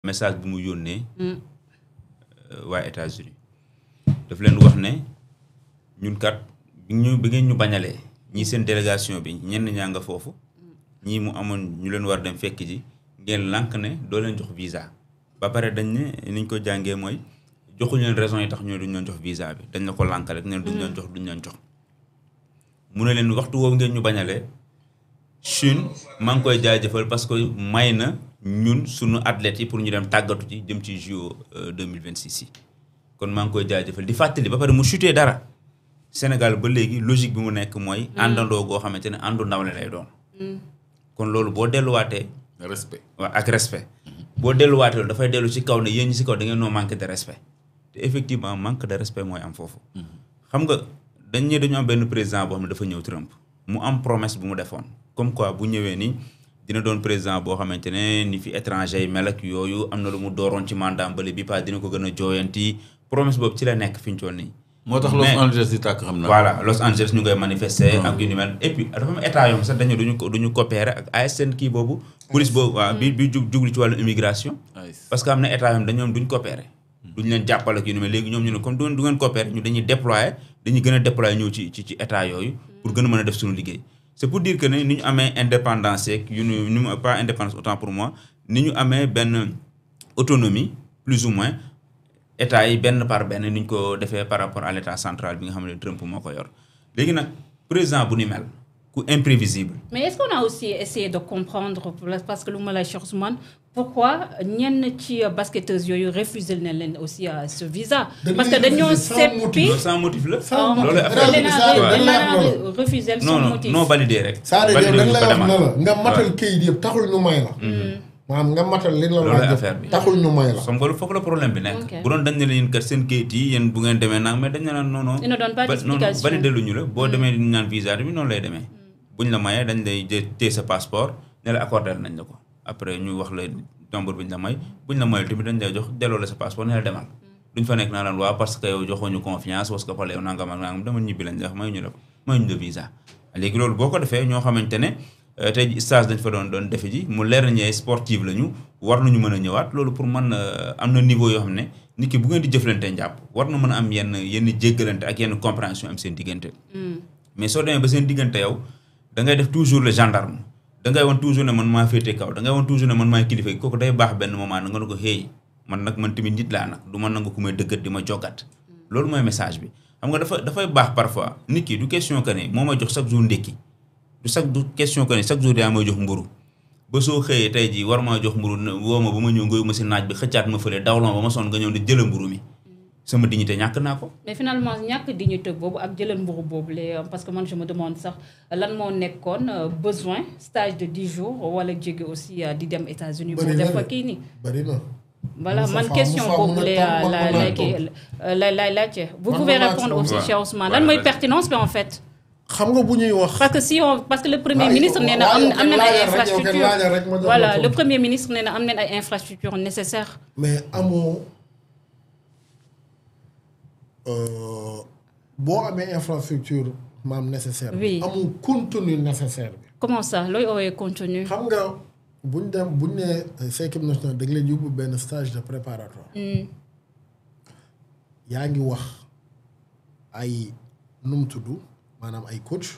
message bu mu yónnee waa États-Unis daf leen wax ne ñun kat bi ngeen ñu bañalee ñii seen délégation bi ñenn ñaa nga foofu ñii mu amoon ñu leen war dem fekk ji ngeen lànk ne doo leen jox visa ba pare dañ ne niñ ko jàngee mooy joxuñu leen raison yi tax ñoo duñ leen jox visa bi dañ la ko lànk rek ne duñ leen jox mu ne leen waxtu woowu ngeen ñu bañalee Chine maa ngi koy jaajëfal parce que may na ñun suñu athlètes yi pour ñu dem tàggatu ci jëm ci JO 2026 yi kon maa ngi koy jaajëfal di fàttali ba pare mu chuté dara Sénégal ba léegi logique bi mu nekk mooy àndandoo goo xamante ne àndu nawle lay doon kon loolu boo delluwaatee respect waaw ak respect boo delluwaatee loolu dafay dellu ci kaw ne yéen ñi ci kaw da ngeen noo manque de respect te effectivement manque de respect mooy am foofu xam nga dañu am benn président boo xam ne dafa ñëw Trump mu am promesse bu mu defoon comme quoi bu ñëwee ni dina doon président boo xamante ne ni fi étranger yi mel ak yooyu am na lu mu dooroon ci mandat bële bi pas dina ko gën a jooyanti promesse boobu ci la nekk fi ñu toll nii. moo tax Los Angeles di tàkk xam naa. voilà Los Angeles ñu ngay manifester ak yu ni mel et puis dafa am état yoom sax dañu duñu coopérer ak ASN kii boobu police boobu waaw bi juglu ci wàllu immigration parce que am na état yoom dañoom duñ coopérer duñ leen jàppale ak yu ni mel léegi ñoom ñu ne comme du ngeen coopérer ñu dañuy gën a déployer ñëw ci état yooyu pour gën a mën a def suñu liggéey. C'est pour dire que ni ñu amee indépendance yeeg pas indépendance autant pour moi ni ñu amee benn autonomie plus ou moins état yi benn par benn ni ñu ko defee par rapport à l'état central bi nga xam ne Trump moo ko yor léegi nag président bu ni mel ku imprévisible. Mais est-ce qu'on a aussi essayé de comprendre parce que lu ma lay Cheikh Ousmane pourquoi ñenn ci basketteuses yooyu refusé na leen aussi ce visa. parce que dañoo seppi sans motif la. loolu refusé sans motif non validé rek. validé dañ lay wax na la nga matal kayit yëpp taxul ñu may la. maanaam nga matal li la laaj affaire bi taxul ñu may la. xam nga foofu la problème bi nekk. bu doon dañ ne la yéen kat seen kayit yi yéen bu ngeen demee nag mais dañ ne la non non. ils ne donnent pas d'explication validé lu ñu la boo demee ñu naan visa bi noonu lay demee. buñ la mayee dañ lay téye sa passeport ne la accordé nañ la ko après ñu wax la nombre bi ñu la may buñ la mayul tamit dañ lay jox delloo la sa passeport ne la demal duñ fa nekk naa laan waaw parce que yow joxoo ñu confiance parce que fale yow nangam ak nangam dama ñibbi lañ la wax mayuñu la visa léegi loolu boo ko defee ñoo xamante ne tey stage dañ fa doon defe ji mu leer nañu ay sportive la ñu war nañu mën a ñëwaat loolu pour man am na niveau yoo xam ne nit ki bu ngeen di jëflante njàpp war na mën a am yenn jéggalante ak yenn compréhension am seen diggante mais soo demee ba seen diggante yow da ngay def toujours le gendarme da ngay woon toujours ne man maa féete kaw da ngay woon toujours ne man maay kilifa gi kooku day baax benn moment nga ne ko hey man nag man tamit nit laa nag du ma nangu ku may dëggat di ma joggat loolu mooy message bi xam nga dafay baax parfois nit ki du question que ne moo may jox chaque jour ndékki du question que ne chaque jour yaa may jox mburu ba soo xëyee tey jii war maa jox mburu woo ma ba ma ñëw ngoyu ma si naaj bi xëccaat ma fële dawloo ba ma sonn nga ñëw di jëla mburu mi sama dignité ñàkk naa ko. mais finalement ñàkk dignité boobu ak jëlal mburu boobu la parce que man je me demande sax lan moo nekkoon besoin stage de 10 jours wala jóge aussi di dem États-Unis pour def fa kii nii. bari na. voilà man question boobu lay laajte. vous pouvez répondre aussi Cheikh Ousmane lan mooy pertinence bi en fait. xam nga bu ñuy wax. parce que le premier ministre nee na am nañ ay infrastructures voilà le premier ministre nee na am nañ ay infrastructures nécessaires. mais amoo. boo amee infrastructure maam nécessaire bi amul contenu nécessaire bi. comment ça looy oowee contenu. xam nga buñ ne sa équipe nationale da nga leen yóbbu benn stage de préparatoire. yaa ngi wax ay nu mu tudd maanaam ay coach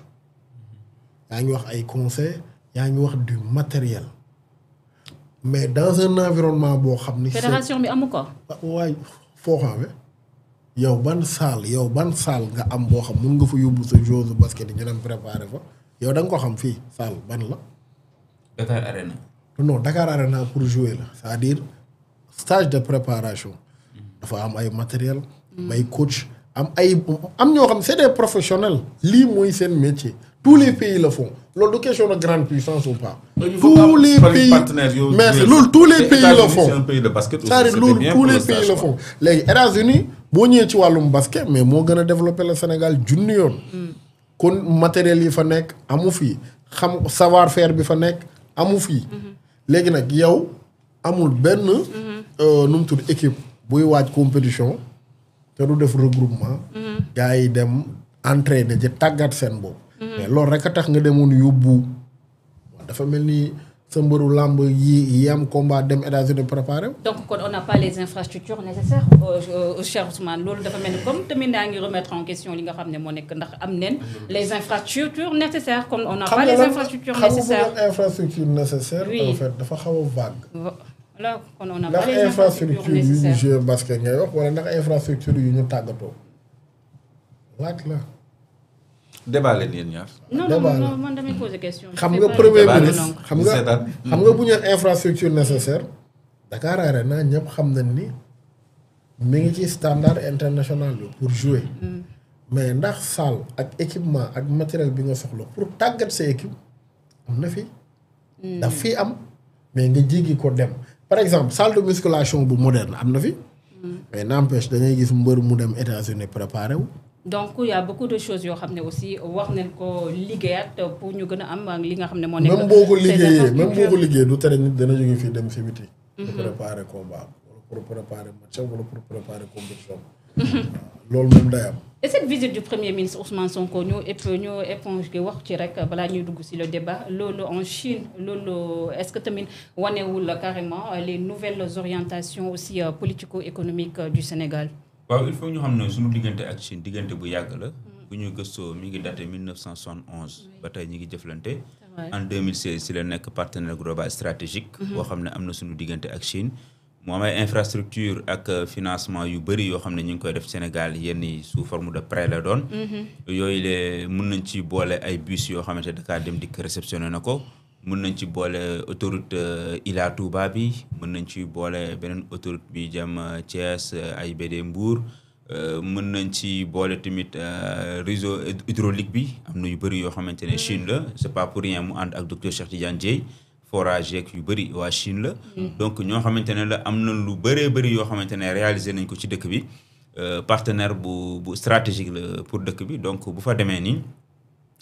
yaa ngi wax ay conseil yaa ngi wax du matériel mais dans un environnement boo xam ni. fédération bi amu ko. waaye foo xamee. yow ban salle nga am boo xam mun nga fa yóbbu sa joueur basket yi ñu dem préparer fa yow da nga ko xam fii salle ban la. Dakar Arena. non Dakar Arena pour jouer la c'est-à-dire stage de préparation. dafa am ay matériel. ay coach am ñoo xam c'est des professionnels. lii mooy seen métier. tous les pays le font loolu du question de grande puissance ou pas. tous les pays mais loolu tous les pays le font. c'est un pays de basket aussi. c'est-à-dire loolu tous les pays le font. léegi États-Unis boo ñëwee ci wàllum basket mais moo gën a développer le Sénégal junni yoon. kon matériel yi fa nekk amu fi xam savoir faire bi fa nekk amu fi. léegi nag yow amul benn. nu mu tudd équipe buy waaj compétition te du def regroupement. gars yi dem entraîner ci tàggat seen bopp. mais loolu rek a tax nga demoon yóbbu dafa mel ni sa mbëru làmb yi am combat dem États-Unis préparé wu. donc kon on n'a pas les infrastructures nécessaires cher Ousmane loolu dafa mel ni comme tamit daa ngi remettre en question li nga xam ne moo nekk ndax am neen les infrastructures nécessaires comme on n'a pas les infrastructures nécessaires. xam nga infrastructure nécessaire. Oui. en fait dafa xaw a vague. voilà kon on n'a pas les ndax infrastructures infrastructure yu ñu nécessaires. joué basket ngay wax wala ndax infrastructure yu ñu tàggatoo laaj la. débat leen yéen ñaar. non débat non la. non man damay poser question. xam nga premier débat ministre xam nga xam nga bu ñu infrastructure nécessaire Dakar Arena ñëpp xam nañ ni mi ngi ci standard international bi pour jouer mais ndax salle ak équipement ak matériel bi nga soxla pour tàggat sa équipe am na fi. daf fii am mais nga jéggi ko dem par exemple salle de musculation bu moderne am na fi. mais n'empêche da ngay gis mbër mu dem États-Unis préparé wu. donc il y a beaucoup de choses yoo xam ne aussi wax nañ ko liggéeyaat pour ñu gën a am li nga xam ne moo nekk. même boo ko liggéeyee même boo ko liggéeyee du tere nit dana jóge fii dem si biti. pour préparer combat wala pour préparer match wala pour préparer compétition. loolu moom day am. et cette visite du premier ministre Ousmane Sonko ñu éponge gi wax ci rek balaa ñuy dugg si le débat loolu en Chine loolu est-ce que tamit wanewul carrément les nouvelles orientations aussi politico-économiques du Sénégal. waaw il faut ñu xam ne suñu diggante ak Chine diggante bu yàgg la. bu ñu gëstoo mi ngi daté 1971. ba tey ñi ngi jëflante. en 2016 si la nekk partenaire global stratégique. boo xam ne am na suñu diggante ak Chine. mu am ay infrastructure ak financement yu bëri yoo xam ne ñu ngi koy def Sénégal yenn yi sous forme de prêt la doon. yooyu le mën nañ ci boole ay bus yoo xamante Dakar Dem Dikk réceptionné na ko. mën nañ ci boole autoroute Ila Touba bi mën nañ ci boole beneen autoroute bi jëm Thiès AIBD Mbour mën nañ ci boole tamit réseau hydraulique bi am na yu bëri yoo xamante ne Chine la c'est pas pour rien mu ànd ak docteur Cheikh Tidiane Dièye forage yeeg yu bëri waa Chine la. donc ñoo xamante ne la am na lu bëree bëri yoo xamante ne réalisé nañ ko ci dëkk bi partenaire bu stratégique la pour dëkk bi donc bu fa demee nii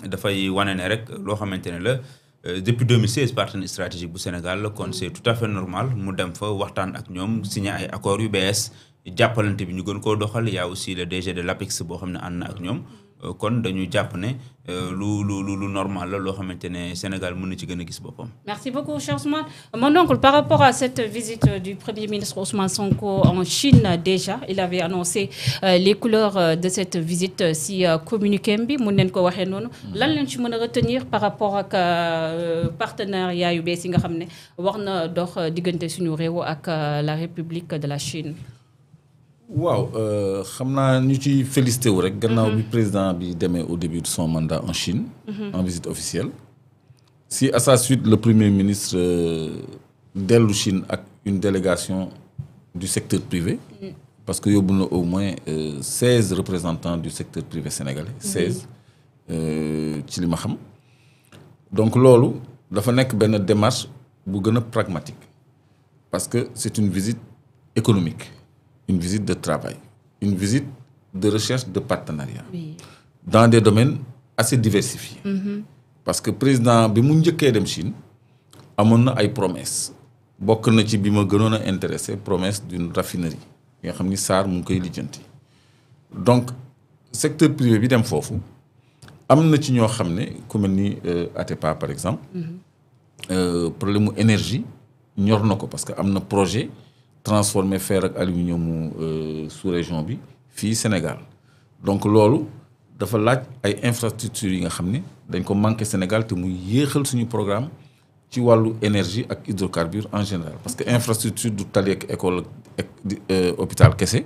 dafay wane ne rek loo xamante ne la. Depuis 2016 partenaire stratégique bu Sénégal la kon c'est tout à fait normal mu dem fa waxtaan ak ñoom signé ay accords yu bees jàppalante bi ñu gën koo doxal y a aussi le DG de l'APEX boo xam ne ànd na ak ñoom kon dañu jàpp ne lu normal la loo xamante ne Sénégal mën na ci gën a gis boppam. Merci beaucoup cher Ousmane. Mon oncle, par rapport à cette visite du Premier ministre Ousmane Sonko en Chine déjà il avait annoncé les couleurs de cette visite si communiqué bi mun neen ko waxee noonu lan leen ci mën a retenir par rapport ak partenariat yu bees yi nga xam ne wax na dox diggante suñu réew ak la République de la Chine. waaw xam naa ñu ci félicité wu rek gannaaw bi président bi demee au début de son mandat en Chine en visite officielle si à sa suite le premier ministre dellu Chine ak une délégation du secteur privé parce que yóbbu na au moins 16 représentants du secteur privé sénégalais 16 ci li ma xam donc loolu dafa nekk benn démarche bu gën a pragmatique parce que c'est une visite économique une visite de travail, une visite de recherche de partenariat dans des domaines assez diversifiés. Parce que le président bi mu njëkkee dem Chine amoon na ay promesses bokk na ci bi ma gënoon a intéressé promesse d'une raffinerie nga xam ni SAR mu ngi koy lijjanti donc secteur privé bi dem foofu am na ci ñoo xam ne ku mel ni Atepa par exemple problème mu énergie ñor na ko parce que am na projet transformer fer ak aluminium sous-région bi fii Sénégal donc loolu dafa laaj ay infrastructures yi nga xam ne dañ ko manqué Sénégal te muy yéexal suñu programme ci wàllu énergie ak hydrocarbures en général parce que infrastructure du tali ak école ak hôpital kese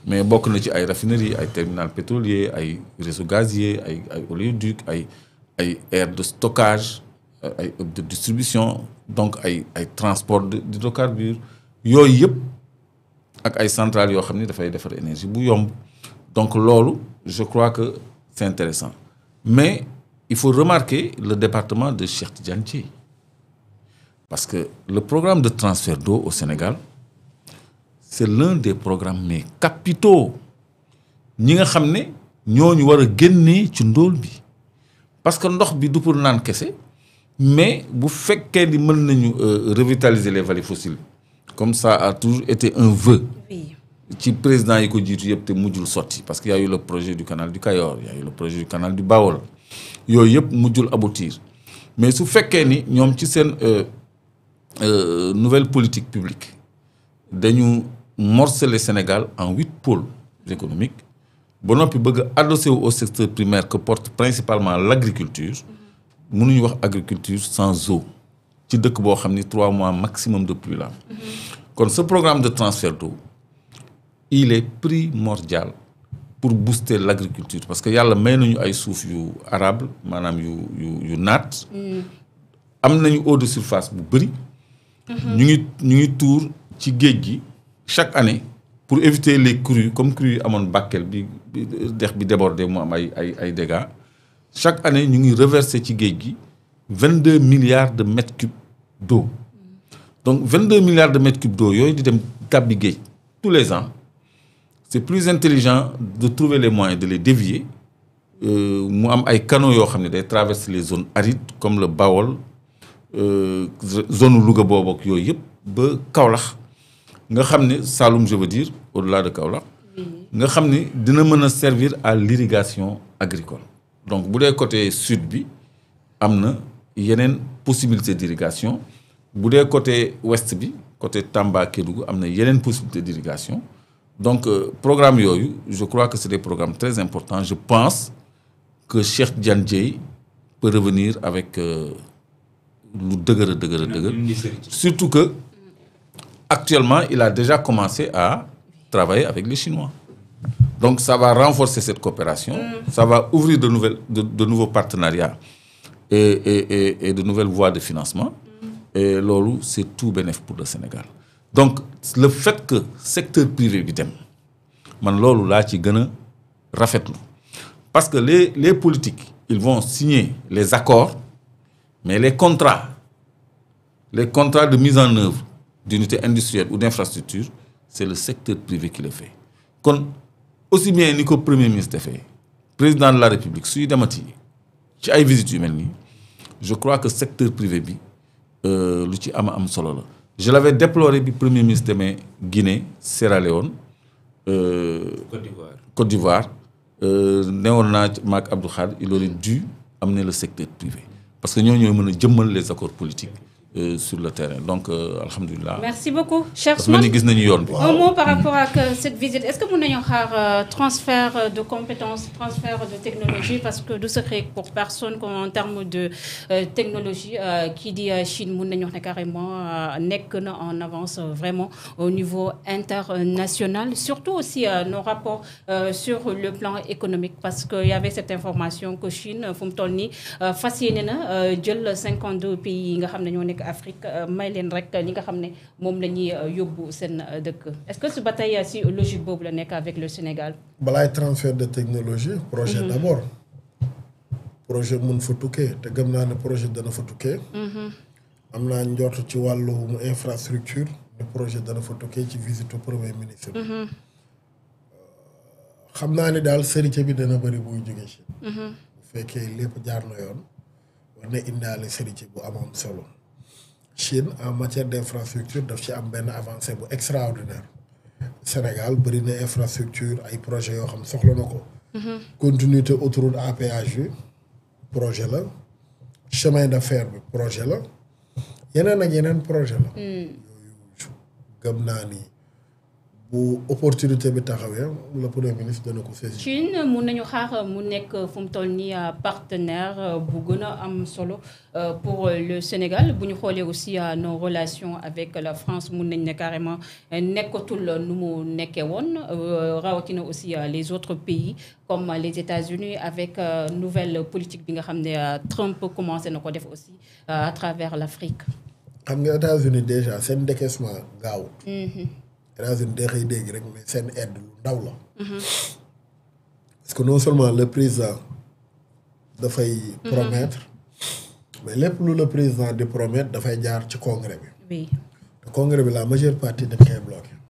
mais bokk na ci ay raffineries ay terminal pétrolier ay réseau gazier ay oléoduc ay aires de stockage ay hubs de distribution donc ay transport d'hydrocarbures yooyu yëpp ak ay centrales yoo xam ne dafay defar énergie bu yomb donc loolu je crois que c'est intéressant mais il faut remarquer le département de Cheikh Tidiane Dièye parce que le programme de transfert d'eau au Sénégal c'est l'un des programmes mais capitaux ñi nga xam ne ñooñu war a génnee ci ndóol bi parce que ndox bi du pour naan kese mais bu fekkee ni mën nañu revitaliser les vallées fossiles comme ça a toujours été un vœu ci président yi ko jiitu yëpp te mujjul sotti parce que y a eu le projet du canal du Cayor y a eu le projet du canal du Baol yooyu yëpp mujjul aboutir mais su fekkee ni ñoom ci seen nouvelle politique publique dañu morceler Sénégal en 8 pôles économiques ba noppi bëgg adossé au secteur primaire que porte principalement l'agriculture mënuñu wax agriculture sans eau ci dëkk boo xam ni 3 mois maximum de pluie la kon ce programme de transfert d'eau il est primordial pour booster l'agriculture parce que yàlla may nañu ay suuf yu arable maanaam yu naat am nañu eau de surface bu bëri ñu ngi tuur ci géej gi chaque année pour éviter les crues comme crues yi amoon Bakel bi dex bi débordé mu am ay dégâts chaque année ñu ngi reverser ci géej gi 22 milliards de mètres cubes d'eau donc 22 milliards de mètres cubes d'eau yooyu di dem tàbbi géej tous les ans c'est plus intelligent de trouver les moyens de les dévier mu am ay canaux yoo xam ne day traverser les zones arides comme le Bawol zone Louga boobu ak yooyu yëpp ba Kaolack nga xam ne Saloum je veux dire au-delà de Kaolack nga xam ne dina mën a servir à l'irrigation agricole donc bu dee côté sud bi am na yeneen possibilité d'irrigation bu dee côté ouest bi côté Tamba Kédougou am na yeneen possibilité d'irrigation donc programme yooyu je crois que c'est des programmes très importants je pense que Cheikh Tidiane Dièye peut revenir avec lu dëgër surtout que actuellement il a déjà commencé à travailler avec les Chinois donc ça va renforcer cette coopération ça va ouvrir de nouveaux partenariats et de nouvelles voies de financement et loolu c'est tout bénéf pour le Sénégal donc le fait que secteur privé bi dem man loolu laa ci gën a rafetlu parce que les politiques ils vont signer les accords mais les contrats de mise en œuvre d'unités industrielles ou d'infrastructures c'est le secteur privé qui le fait kon aussi bien ni ko premier ministre defee président de la République suy demati ci ay visites yu mel nii je crois que secteur privé bi lu ci am solo la je l'avais déploré bi premier ministre demee Guinée Sierra Leone Côte d'Ivoire newoon naa maak Abdou Khadre il aurait dû amener le secteur privé parce que ñoo mën a jëmmal les accords politiques sur le terrain donc alhamdulilah. Merci beaucoup cher Ousmane. Parce que gis nañu yoon bi. Un mot par rapport à cette visite est-ce que mën nañoo xaar transfert de compétences transfert de technologie parce que du secret pour personne qu'en termes de technologie kii di Chine mën nañu wax ne carrément nekk na en avance vraiment au niveau international surtout aussi nos rapports sur le plan économique parce que y avait cette information que Chine fu mu toll nii fas yéene na jël 52 pays yi nga xam ne ñoo nekk Afrique may leen rek li nga xam ne moom la ñuy yóbbu seen dëkk est-ce que su ba tey si logique boobu la nekk avec le Sénégal. balaay transfert de technologie. projet d'abord. projet mun fa tukkee te gëm naa ne projet dana fa tukkee. am naa njort ci wàllu infrastructure ne projet dana fa tukkee ci visite premier ministre. xam naa ni daal sërite bi dana bëri buy jógee ci. bu fekkee lépp jaar na yoon war na indaale sërite bu amoon solo. Chine en matière d'infrastructure daf ci am benn avancée bu extraordinaire Sénégal bëri na infrastructure ay projets yoo xam soxla na ko. continuité autoroute à péage bi projet la chemin de fer bi projet la yeneen ak yeneen projet la. yooyu gëm naa ni bu opportunité bi taxawee le premier ministre dana ko saisir. Chine mun nañu xaar mu nekk fu mu toll nii partenaire bu gën a am solo pour le Sénégal bu ñu xoolee aussi nos relations avec la France mun nañ ne carrément nekkatul nu mu nekkee woon rawatina aussi les autres pays comme les États-Unis avec nouvelle politique bi nga xam ne Trump commencé na ko def aussi à travers l'Afrique. xam nga États-Unis déjà seen décaissement gaawut. États-Unis day xëy dégg rek mais seen aide lu ndaw la. parce que non seulement le président dafay promettre mais lépp lu le président di promettre dafay jaar ci congrès bi. Oui. te congrès bi la majeure partie dañ koy bloqué.